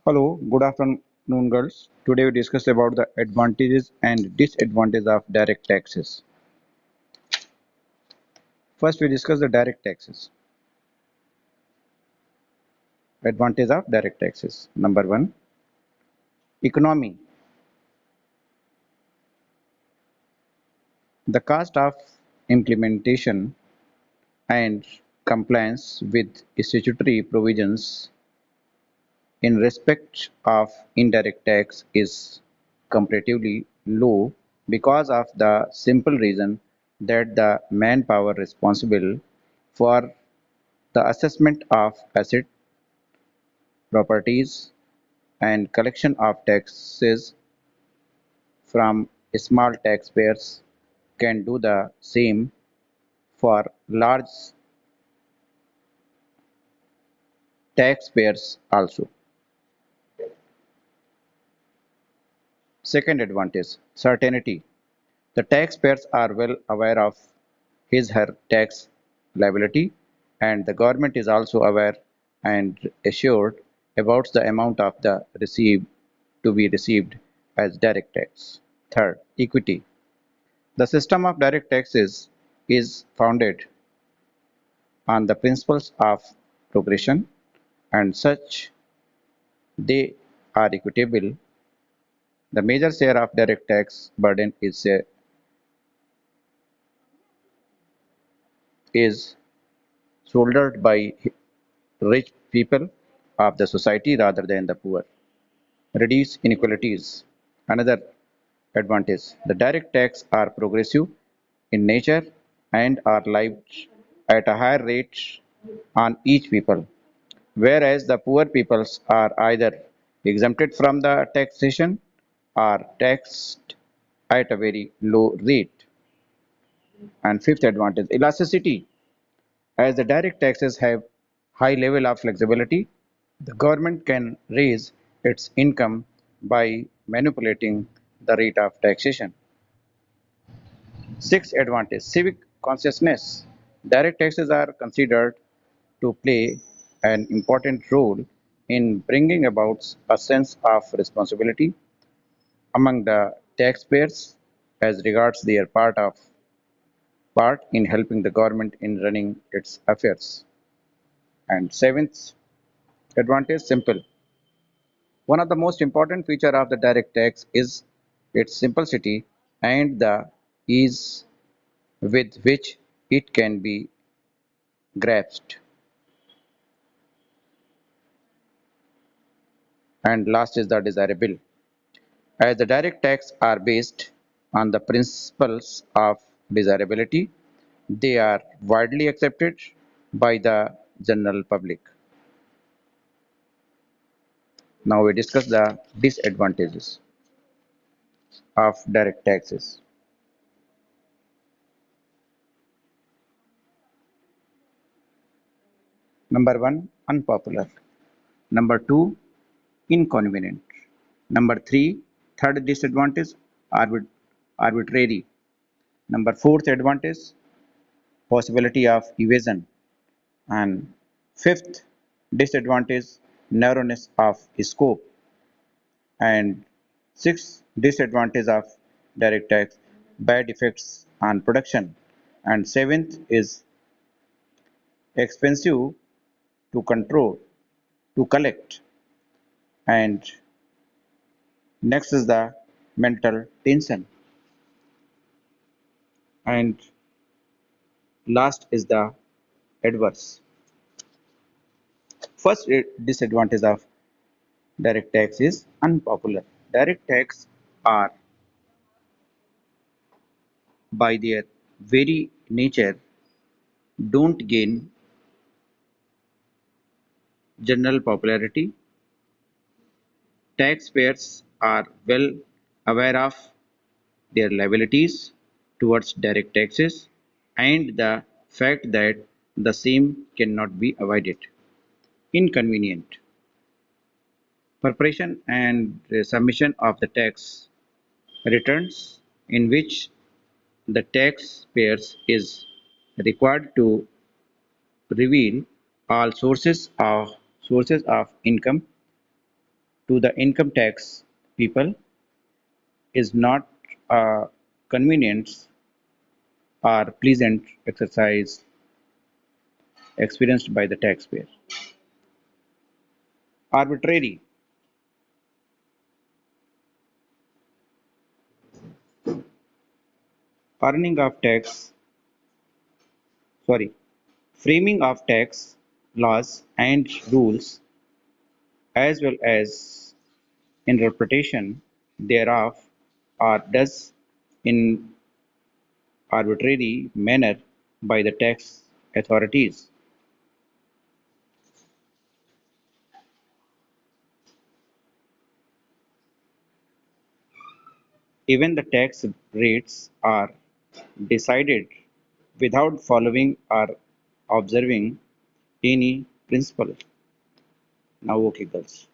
Hello, good afternoon, girls. Today we discuss about the advantages and disadvantages of direct taxes. First, we discuss the direct taxes. Advantage of direct taxes. Number one, economy. The cost of implementation and compliance with statutory provisions in respect of indirect tax is comparatively low because of the simple reason that the manpower responsible for the assessment of asset properties and collection of taxes from small taxpayers can do the same for large taxpayers also. Second advantage, certainty. The taxpayers are well aware of his/her tax liability, and the government is also aware and assured about the amount of the receive to be received as direct tax. Third, equity. The system of direct taxes is founded on the principles of progression, and such they are equitable. The major share of direct tax burden is shouldered by rich people of the society rather than the poor. Reduce inequalities. Another advantage. The direct tax are progressive in nature and are levied at a higher rate on each people, whereas the poor peoples are either exempted from the taxation or taxed at a very low rate. And fifth advantage, elasticity. As the direct taxes have high level of flexibility, the government can raise its income by manipulating the rate of taxation. Sixth advantage, civic consciousness. Direct taxes are considered to play an important role in bringing about a sense of responsibility among the taxpayers as regards their part in helping the government in running its affairs. And seventh advantage, simple. One of the most important features of the direct tax is its simplicity and the ease with which it can be grasped. And last is the desirable. As the direct tax are based on the principles of desirability, they are widely accepted by the general public. Now we discuss the disadvantages of direct taxes. Number one, unpopular. Number two, inconvenient. Number three, third disadvantage, arbitrary. Number fourth advantage, possibility of evasion. And fifth disadvantage, narrowness of scope. And sixth disadvantage of direct tax, bad effects on production. And seventh is expensive to control, to collect. And next is the mental tension. And last is the adverse. First disadvantage of direct tax is unpopular. Direct tax are by their very nature don't gain general popularity. Taxpayers are well aware of their liabilities towards direct taxes and the fact that the same cannot be avoided. Inconvenient. Preparation and submission of the tax returns in which the taxpayers is required to reveal all sources of income to the income tax people is not a convenience or pleasant exercise experienced by the taxpayer. Arbitrary earning of tax, sorry, framing of tax laws and rules, as well as interpretation thereof, are thus in arbitrary manner by the tax authorities. Even the tax rates are decided without following or observing any principle. Now, okay, girls.